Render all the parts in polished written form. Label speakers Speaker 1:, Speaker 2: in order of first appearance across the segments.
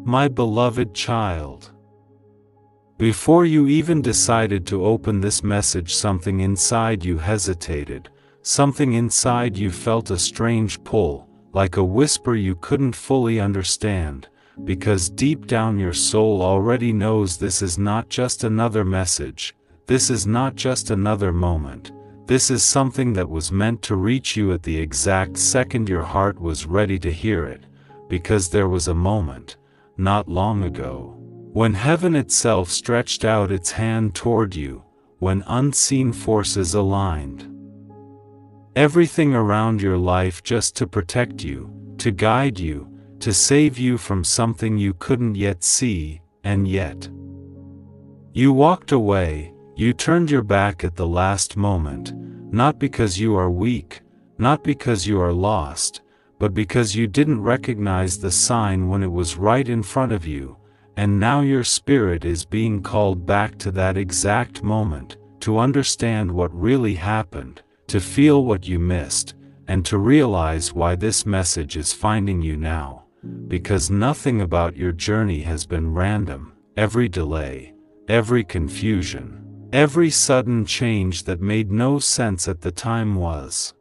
Speaker 1: My beloved child. Before you even decided to open this message, something inside you hesitated, something inside you felt a strange pull, like a whisper you couldn't fully understand, because deep down your soul already knows this is not just another message, this is not just another moment, this is something that was meant to reach you at the exact second your heart was ready to hear it, because there was a moment, not long ago, when heaven itself stretched out its hand toward you, when unseen forces aligned everything around your life just to protect you, to guide you, to save you from something you couldn't yet see, and yet you walked away, you turned your back at the last moment, not because you are weak, not because you are lost, but because you didn't recognize the sign when it was right in front of you, and now your spirit is being called back to that exact moment, to understand what really happened, to feel what you missed, and to realize why this message is finding you now, because nothing about your journey has been random. Every delay, every confusion, every sudden change that made no sense at the time was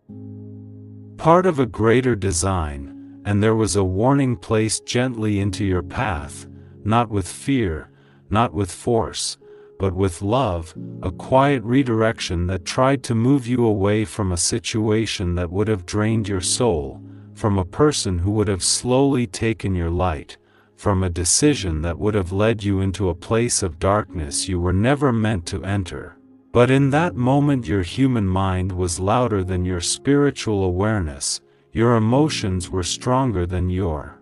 Speaker 1: part of a greater design, and there was a warning placed gently into your path, not with fear, not with force, but with love, a quiet redirection that tried to move you away from a situation that would have drained your soul, from a person who would have slowly taken your light, from a decision that would have led you into a place of darkness you were never meant to enter. But in that moment your human mind was louder than your spiritual awareness, your emotions were stronger than your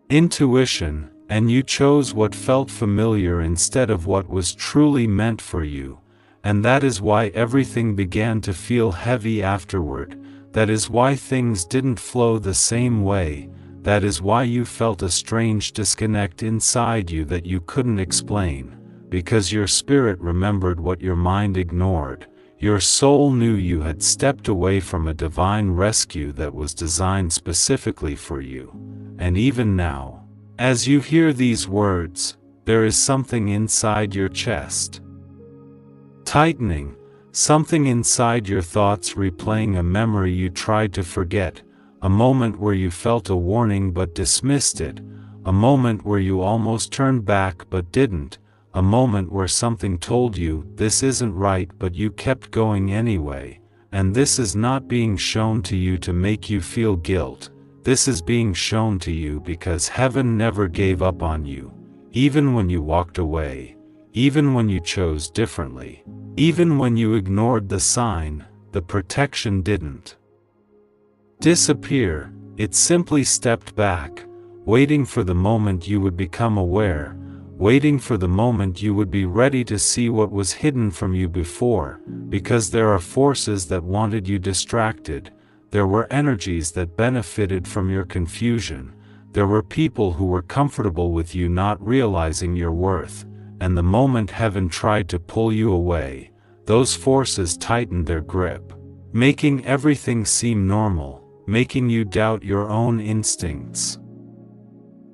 Speaker 1: intuition, and you chose what felt familiar instead of what was truly meant for you, and that is why everything began to feel heavy afterward, that is why things didn't flow the same way, that is why you felt a strange disconnect inside you that you couldn't explain. Because your spirit remembered what your mind ignored, your soul knew you had stepped away from a divine rescue that was designed specifically for you. And even now, as you hear these words, there is something inside your chest tightening, something inside your thoughts replaying a memory you tried to forget, a moment where you felt a warning but dismissed it, a moment where you almost turned back but didn't, a moment where something told you, this isn't right, but you kept going anyway, and this is not being shown to you to make you feel guilt, this is being shown to you because heaven never gave up on you, even when you walked away, even when you chose differently, even when you ignored the sign, the protection didn't disappear, it simply stepped back, waiting for the moment you would become aware, waiting for the moment you would be ready to see what was hidden from you before, because there are forces that wanted you distracted, there were energies that benefited from your confusion, there were people who were comfortable with you not realizing your worth, and the moment heaven tried to pull you away, those forces tightened their grip, making everything seem normal, making you doubt your own instincts,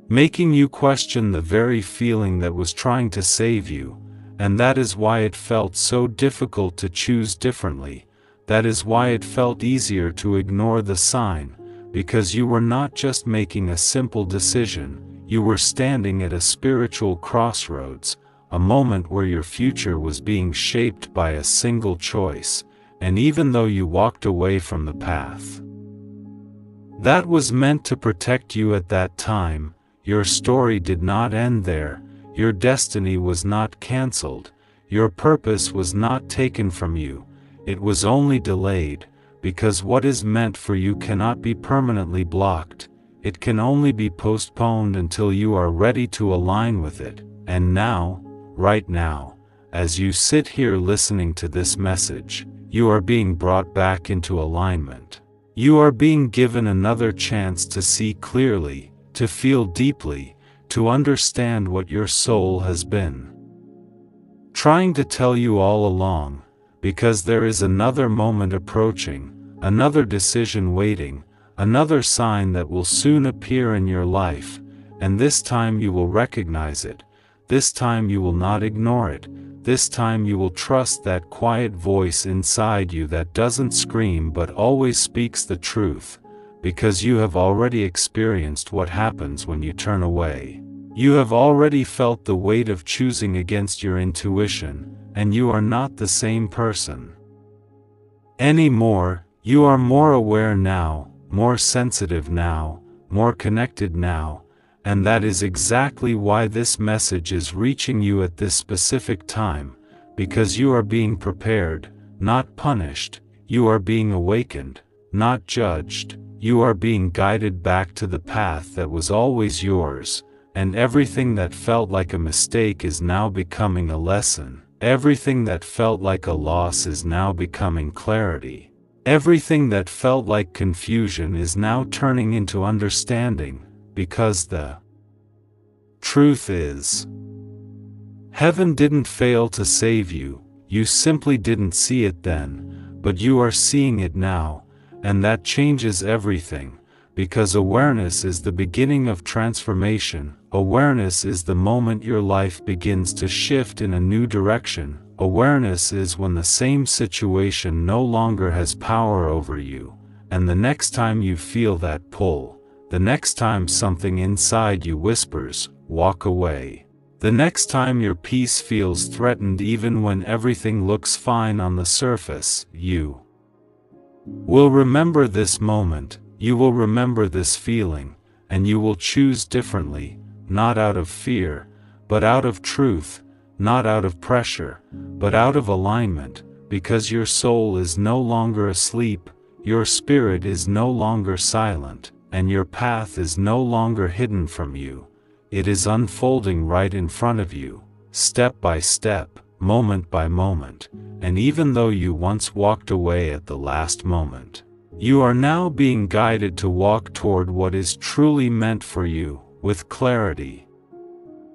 Speaker 1: making you question the very feeling that was trying to save you, and that is why it felt so difficult to choose differently, that is why it felt easier to ignore the sign, because you were not just making a simple decision, you were standing at a spiritual crossroads, a moment where your future was being shaped by a single choice, and even though you walked away from the path that was meant to protect you at that time, your story did not end there, your destiny was not cancelled, your purpose was not taken from you, it was only delayed, because what is meant for you cannot be permanently blocked, it can only be postponed until you are ready to align with it, and now, right now, as you sit here listening to this message, you are being brought back into alignment. You are being given another chance to see clearly, to feel deeply, to understand what your soul has been trying to tell you all along, because there is another moment approaching, another decision waiting, another sign that will soon appear in your life, and this time you will recognize it. This time you will not ignore it. This time you will trust that quiet voice inside you that doesn't scream but always speaks the truth, because you have already experienced what happens when you turn away. You have already felt the weight of choosing against your intuition, and you are not the same person anymore. You are more aware now, more sensitive now, more connected now, and that is exactly why this message is reaching you at this specific time, because you are being prepared, not punished. You are being awakened, not judged. You are being guided back to the path that was always yours, and everything that felt like a mistake is now becoming a lesson. Everything that felt like a loss is now becoming clarity. Everything that felt like confusion is now turning into understanding, because the truth is, heaven didn't fail to save you, you simply didn't see it then, but you are seeing it now, and that changes everything, because awareness is the beginning of transformation. Awareness is the moment your life begins to shift in a new direction. Awareness is when the same situation no longer has power over you, and the next time you feel that pull, the next time something inside you whispers, walk away, the next time your peace feels threatened even when everything looks fine on the surface, you will remember this moment, you will remember this feeling, and you will choose differently, not out of fear, but out of truth. Not out of pressure, but out of alignment, because your soul is no longer asleep, your spirit is no longer silent, and your path is no longer hidden from you. It is unfolding right in front of you, step by step, moment by moment, and even though you once walked away at the last moment, you are now being guided to walk toward what is truly meant for you, with clarity,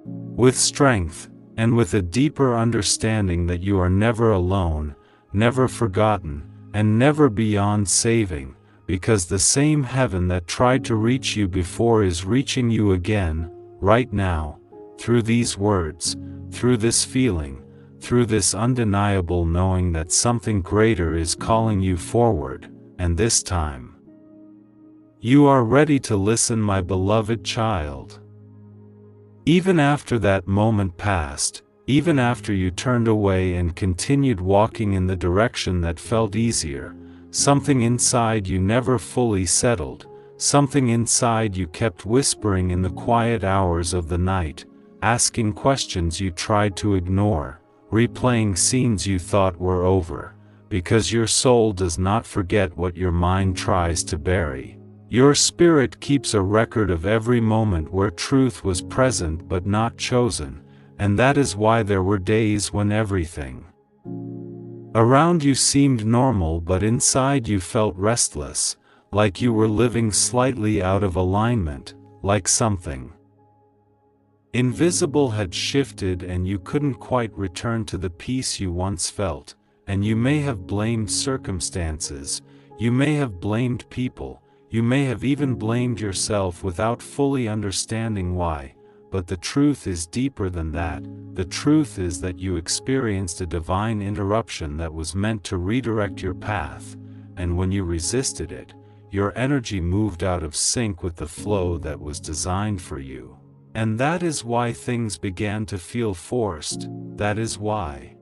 Speaker 1: with strength, and with a deeper understanding that you are never alone, never forgotten, and never beyond saving, because the same heaven that tried to reach you before is reaching you again, right now, through these words, through this feeling, through this undeniable knowing that something greater is calling you forward, and this time, you are ready to listen, my beloved child. Even after that moment passed, even after you turned away and continued walking in the direction that felt easier, something inside you never fully settled, something inside you kept whispering in the quiet hours of the night, asking questions you tried to ignore, replaying scenes you thought were over, because your soul does not forget what your mind tries to bury. Your spirit keeps a record of every moment where truth was present but not chosen, and that is why there were days when everything around you seemed normal but inside you felt restless, like you were living slightly out of alignment, like something invisible had shifted and you couldn't quite return to the peace you once felt, and you may have blamed circumstances, you may have blamed people, you may have even blamed yourself without fully understanding why, but the truth is deeper than that. The truth is that you experienced a divine interruption that was meant to redirect your path, and when you resisted it, your energy moved out of sync with the flow that was designed for you. And that is why things began to feel forced. That is why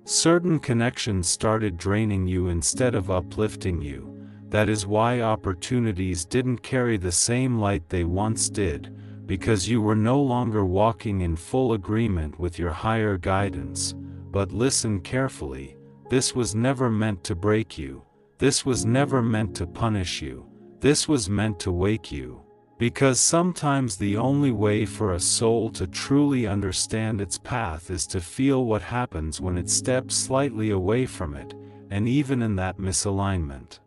Speaker 1: certain connections started draining you instead of uplifting you. That is why opportunities didn't carry the same light they once did, because you were no longer walking in full agreement with your higher guidance. But listen carefully, this was never meant to break you, this was never meant to punish you, this was meant to wake you. Because sometimes the only way for a soul to truly understand its path is to feel what happens when it steps slightly away from it, and even in that misalignment,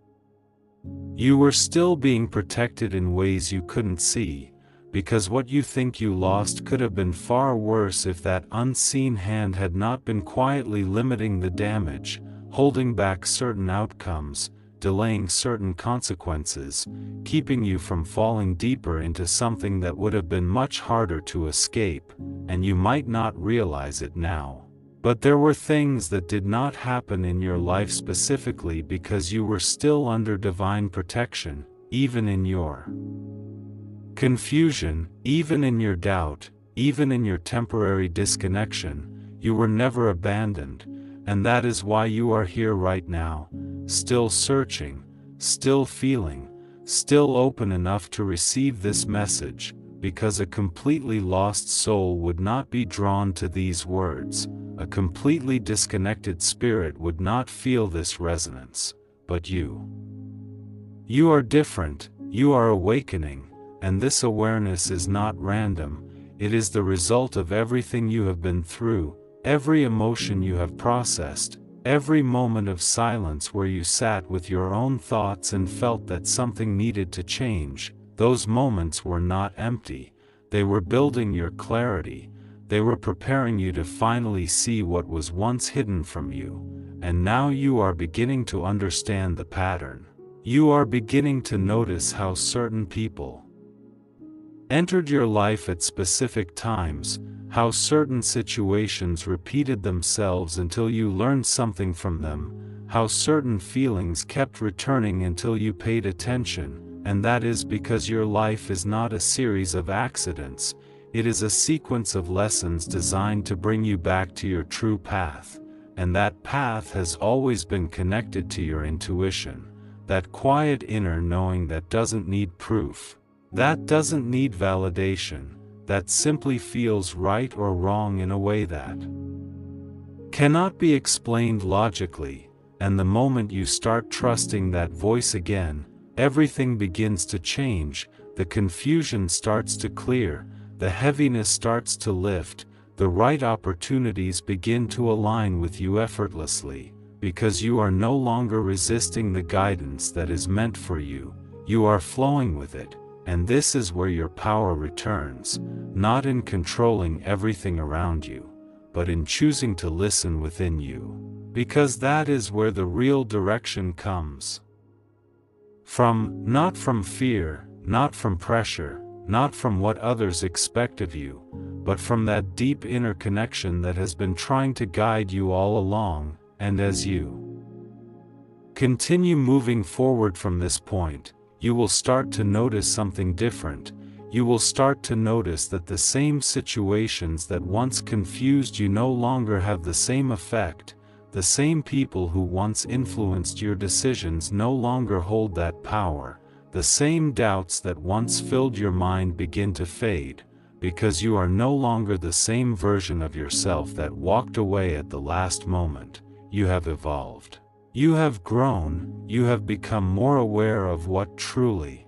Speaker 1: you were still being protected in ways you couldn't see, because what you think you lost could have been far worse if that unseen hand had not been quietly limiting the damage, holding back certain outcomes, delaying certain consequences, keeping you from falling deeper into something that would have been much harder to escape, and you might not realize it now. But there were things that did not happen in your life specifically because you were still under divine protection, even in your confusion, even in your doubt, even in your temporary disconnection. You were never abandoned, and that is why you are here right now, still searching, still feeling, still open enough to receive this message, because a completely lost soul would not be drawn to these words. A completely disconnected spirit would not feel this resonance, but you. You are different, you are awakening, and this awareness is not random, it is the result of everything you have been through, every emotion you have processed, every moment of silence where you sat with your own thoughts and felt that something needed to change. Those moments were not empty, they were building your clarity. They were preparing you to finally see what was once hidden from you, and now you are beginning to understand the pattern. You are beginning to notice how certain people entered your life at specific times, how certain situations repeated themselves until you learned something from them, how certain feelings kept returning until you paid attention, and that is because your life is not a series of accidents. It is a sequence of lessons designed to bring you back to your true path, and that path has always been connected to your intuition, that quiet inner knowing that doesn't need proof, that doesn't need validation, that simply feels right or wrong in a way that cannot be explained logically, and the moment you start trusting that voice again, everything begins to change, the confusion starts to clear, the heaviness starts to lift, the right opportunities begin to align with you effortlessly, because you are no longer resisting the guidance that is meant for you, you are flowing with it, and this is where your power returns, not in controlling everything around you, but in choosing to listen within you, because that is where the real direction comes from, not from fear, not from pressure, not from what others expect of you, but from that deep inner connection that has been trying to guide you all along. And as you continue moving forward from this point, you will start to notice something different. You will start to notice that the same situations that once confused you no longer have the same effect. The same people who once influenced your decisions no longer hold that power. The same doubts that once filled your mind begin to fade, because you are no longer the same version of yourself that walked away at the last moment. You have evolved. You have grown, you have become more aware of what truly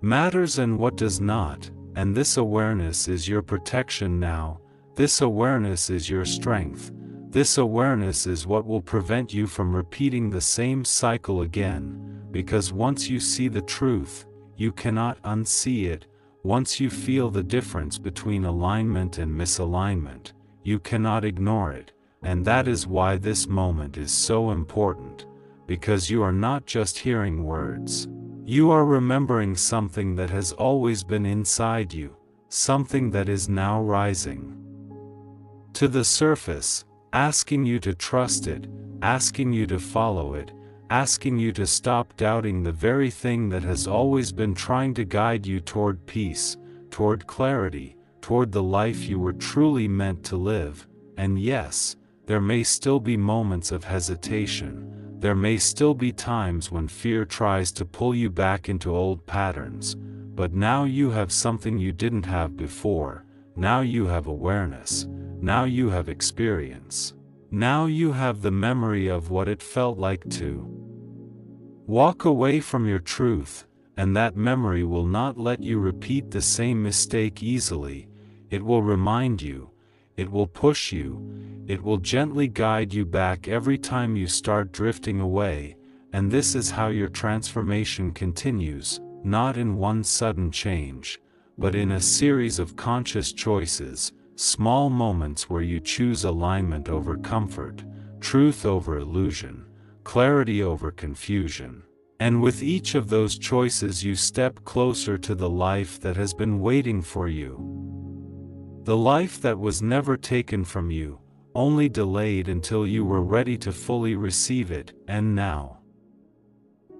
Speaker 1: matters and what does not, and this awareness is your protection now, this awareness is your strength, this awareness is what will prevent you from repeating the same cycle again. Because once you see the truth, you cannot unsee it. Once you feel the difference between alignment and misalignment, you cannot ignore it, and that is why this moment is so important, because you are not just hearing words. You are remembering something that has always been inside you, something that is now rising to the surface, asking you to trust it, asking you to follow it, asking you to stop doubting the very thing that has always been trying to guide you toward peace, toward clarity, toward the life you were truly meant to live. And yes, there may still be moments of hesitation, there may still be times when fear tries to pull you back into old patterns, but now you have something you didn't have before, now you have awareness, now you have experience. Now you have the memory of what it felt like to walk away from your truth, and that memory will not let you repeat the same mistake easily. It will remind you, it will push you, it will gently guide you back every time you start drifting away, and this is how your transformation continues, not in one sudden change, but in a series of conscious choices. Small moments where you choose alignment over comfort, truth over illusion, clarity over confusion. And with each of those choices you step closer to the life that has been waiting for you. The life that was never taken from you, only delayed until you were ready to fully receive it, and now.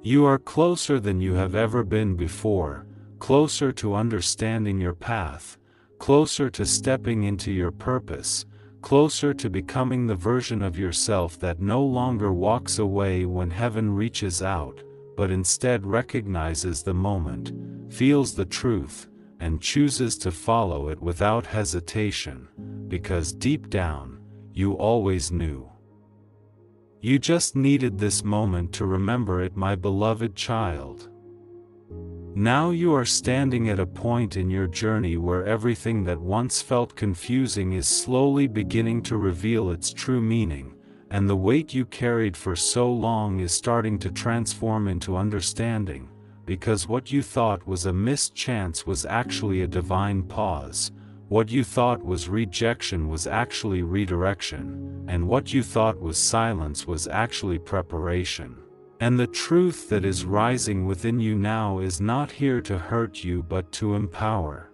Speaker 1: You are closer than you have ever been before, closer to understanding your path, closer to stepping into your purpose, closer to becoming the version of yourself that no longer walks away when heaven reaches out, but instead recognizes the moment, feels the truth, and chooses to follow it without hesitation, because deep down, you always knew. You just needed this moment to remember it, my beloved child. Now you are standing at a point in your journey where everything that once felt confusing is slowly beginning to reveal its true meaning, and the weight you carried for so long is starting to transform into understanding, because what you thought was a missed chance was actually a divine pause, what you thought was rejection was actually redirection, and what you thought was silence was actually preparation. And the truth that is rising within you now is not here to hurt you but to empower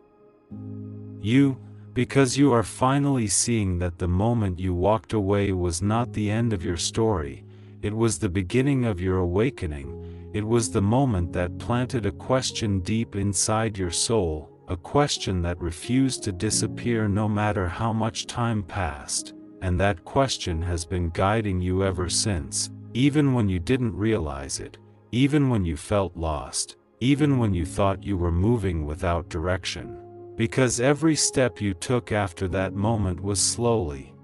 Speaker 1: you, because you are finally seeing that the moment you walked away was not the end of your story, it was the beginning of your awakening, it was the moment that planted a question deep inside your soul, a question that refused to disappear no matter how much time passed, and that question has been guiding you ever since. Even when you didn't realize it, even when you felt lost, even when you thought you were moving without direction. Because every step you took after that moment was slowly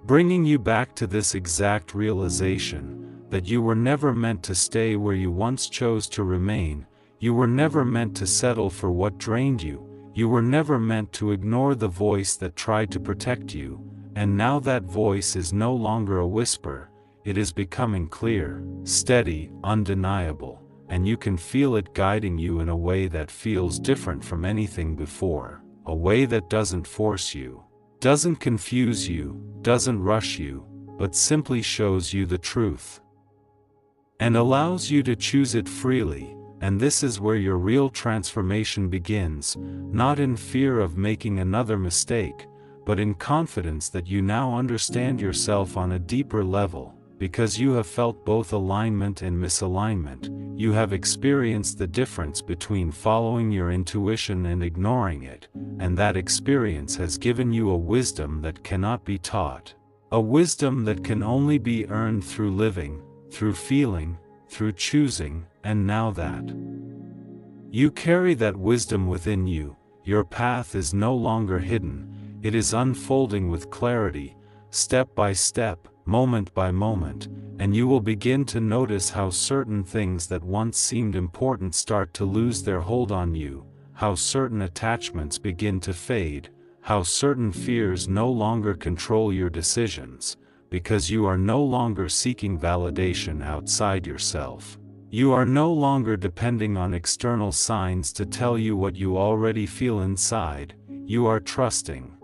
Speaker 1: bringing you back to this exact realization, that you were never meant to stay where you once chose to remain, you were never meant to settle for what drained you, you were never meant to ignore the voice that tried to protect you, and now that voice is no longer a whisper. It is becoming clear, steady, undeniable, and you can feel it guiding you in a way that feels different from anything before, a way that doesn't force you, doesn't confuse you, doesn't rush you, but simply shows you the truth and allows you to choose it freely. And this is where your real transformation begins, not in fear of making another mistake, but in confidence that you now understand yourself on a deeper level. Because you have felt both alignment and misalignment, you have experienced the difference between following your intuition and ignoring it, and that experience has given you a wisdom that cannot be taught, a wisdom that can only be earned through living, through feeling, through choosing, and now that you carry that wisdom within you, your path is no longer hidden, it is unfolding with clarity, step by step, moment by moment, and you will begin to notice how certain things that once seemed important start to lose their hold on you, how certain attachments begin to fade, how certain fears no longer control your decisions, because you are no longer seeking validation outside yourself. You are no longer depending on external signs to tell you what you already feel inside, you are trusting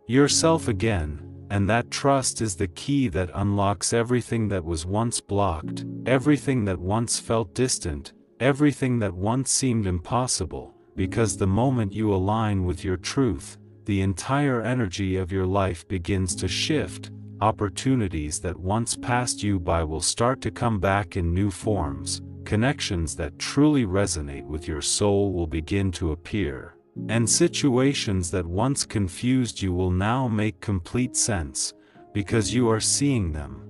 Speaker 1: yourself again. And that trust is the key that unlocks everything that was once blocked, everything that once felt distant, everything that once seemed impossible, because the moment you align with your truth, the entire energy of your life begins to shift, opportunities that once passed you by will start to come back in new forms, connections that truly resonate with your soul will begin to appear. And situations that once confused you will now make complete sense, because you are seeing them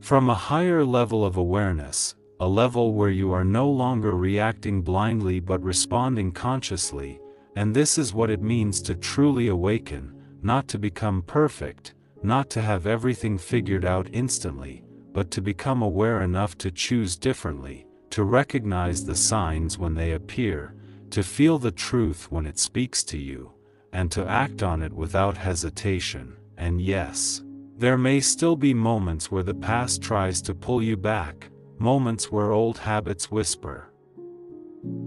Speaker 1: from a higher level of awareness, a level where you are no longer reacting blindly but responding consciously, and this is what it means to truly awaken, not to become perfect, not to have everything figured out instantly, but to become aware enough to choose differently, to recognize the signs when they appear, to feel the truth when it speaks to you, and to act on it without hesitation. And yes, there may still be moments where the past tries to pull you back, moments where old habits whisper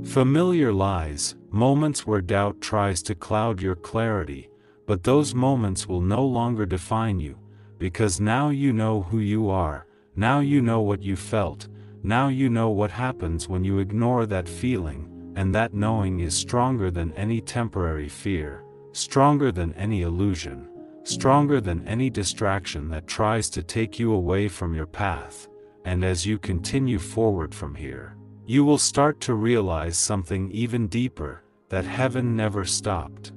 Speaker 1: familiar lies, moments where doubt tries to cloud your clarity, but those moments will no longer define you, because now you know who you are, now you know what you felt, now you know what happens when you ignore that feeling, and that knowing is stronger than any temporary fear, stronger than any illusion, stronger than any distraction that tries to take you away from your path. And as you continue forward from here, you will start to realize something even deeper, that heaven never stopped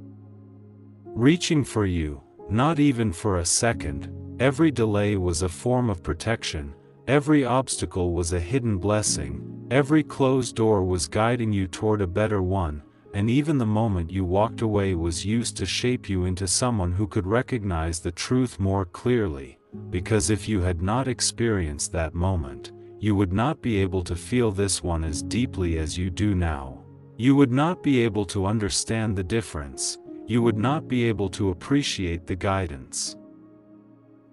Speaker 1: reaching for you, not even for a second. Every delay was a form of protection, every obstacle was a hidden blessing, every closed door was guiding you toward a better one, and even the moment you walked away was used to shape you into someone who could recognize the truth more clearly, because if you had not experienced that moment, you would not be able to feel this one as deeply as you do now. You would not be able to understand the difference, you would not be able to appreciate the guidance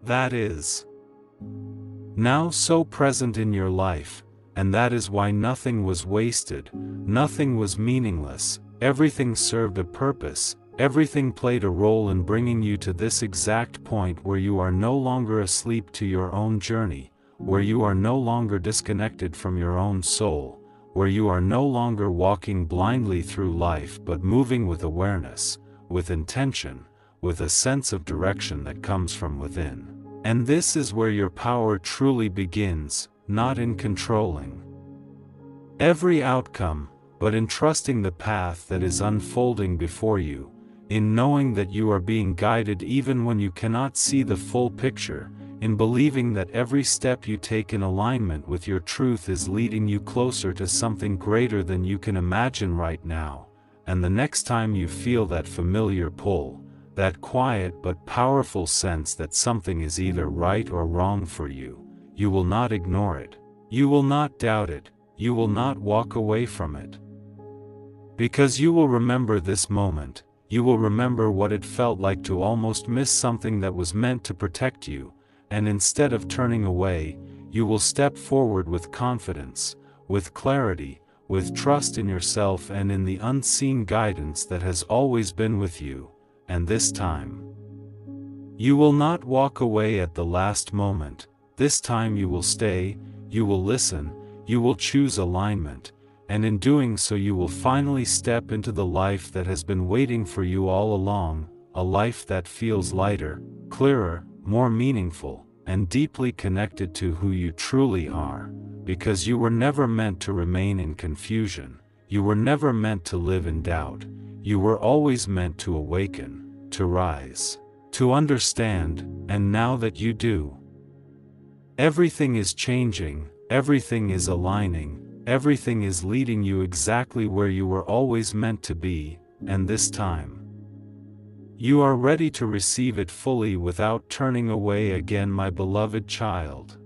Speaker 1: that is now so present in your life, and that is why nothing was wasted, nothing was meaningless, everything served a purpose, everything played a role in bringing you to this exact point where you are no longer asleep to your own journey, where you are no longer disconnected from your own soul, where you are no longer walking blindly through life but moving with awareness, with intention, with a sense of direction that comes from within. And this is where your power truly begins, not in controlling every outcome, but in trusting the path that is unfolding before you, in knowing that you are being guided even when you cannot see the full picture, in believing that every step you take in alignment with your truth is leading you closer to something greater than you can imagine right now. And the next time you feel that familiar pull, that quiet but powerful sense that something is either right or wrong for you, you will not ignore it, you will not doubt it, you will not walk away from it. Because you will remember this moment, you will remember what it felt like to almost miss something that was meant to protect you, and instead of turning away, you will step forward with confidence, with clarity, with trust in yourself and in the unseen guidance that has always been with you, and this time you will not walk away at the last moment. This time you will stay, you will listen, you will choose alignment, and in doing so you will finally step into the life that has been waiting for you all along, a life that feels lighter, clearer, more meaningful, and deeply connected to who you truly are, because you were never meant to remain in confusion, you were never meant to live in doubt, you were always meant to awaken, to rise, to understand, and now that you do, everything is changing, everything is aligning, everything is leading you exactly where you were always meant to be, and this time you are ready to receive it fully without turning away again, my beloved child.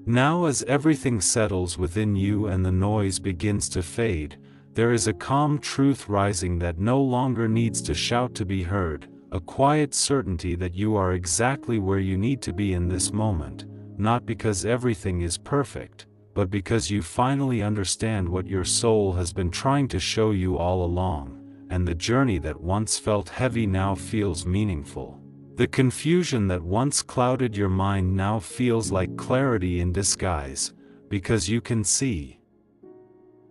Speaker 1: Now as everything settles within you and the noise begins to fade, there is a calm truth rising that no longer needs to shout to be heard, a quiet certainty that you are exactly where you need to be in this moment, not because everything is perfect, but because you finally understand what your soul has been trying to show you all along, and the journey that once felt heavy now feels meaningful. The confusion that once clouded your mind now feels like clarity in disguise, because you can see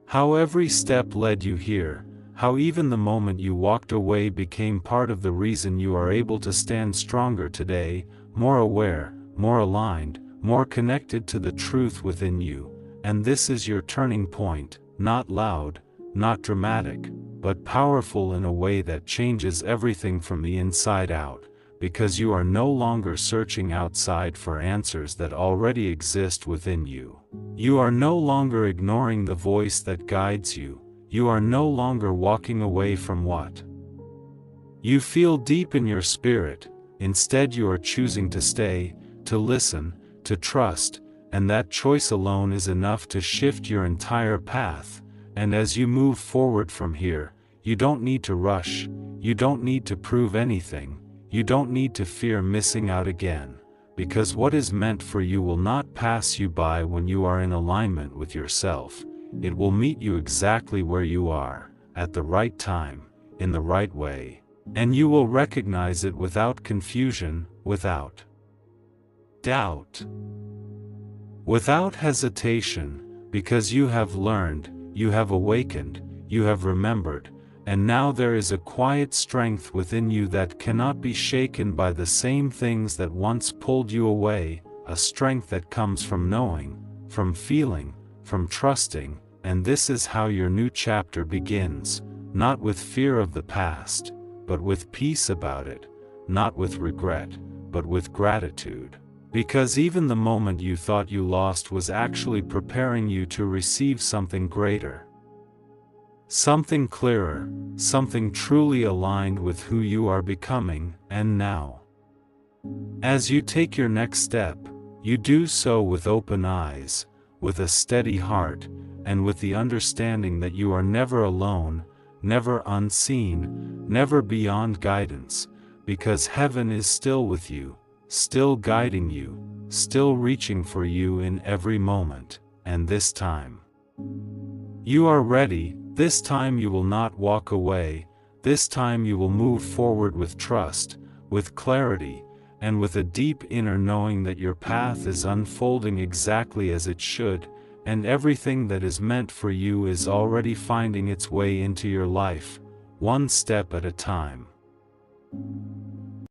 Speaker 1: how every step led you here, how even the moment you walked away became part of the reason you are able to stand stronger today, more aware, more aligned, more connected to the truth within you. And this is your turning point, not loud, not dramatic, but powerful in a way that changes everything from the inside out, because you are no longer searching outside for answers that already exist within you. You are no longer ignoring the voice that guides you, you are no longer walking away from what you feel deep in your spirit. Instead you are choosing to stay, to listen, to trust, and that choice alone is enough to shift your entire path. And as you move forward from here, you don't need to rush, you don't need to prove anything, you don't need to fear missing out again, because what is meant for you will not pass you by when you are in alignment with yourself. It will meet you exactly where you are, at the right time, in the right way, and you will recognize it without confusion, without doubt. Without hesitation, because you have learned, you have awakened, you have remembered, and now there is a quiet strength within you that cannot be shaken by the same things that once pulled you away, a strength that comes from knowing, from feeling, from trusting, and this is how your new chapter begins, not with fear of the past, but with peace about it, not with regret, but with gratitude. Because even the moment you thought you lost was actually preparing you to receive something greater. Something clearer, something truly aligned with who you are becoming, and now. As you take your next step, you do so with open eyes, with a steady heart, and with the understanding that you are never alone, never unseen, never beyond guidance, because heaven is still with you, still guiding you, still reaching for you in every moment, and this time. You are ready. This time you will not walk away, this time you will move forward with trust, with clarity, and with a deep inner knowing that your path is unfolding exactly as it should, and everything that is meant for you is already finding its way into your life, one step at a time.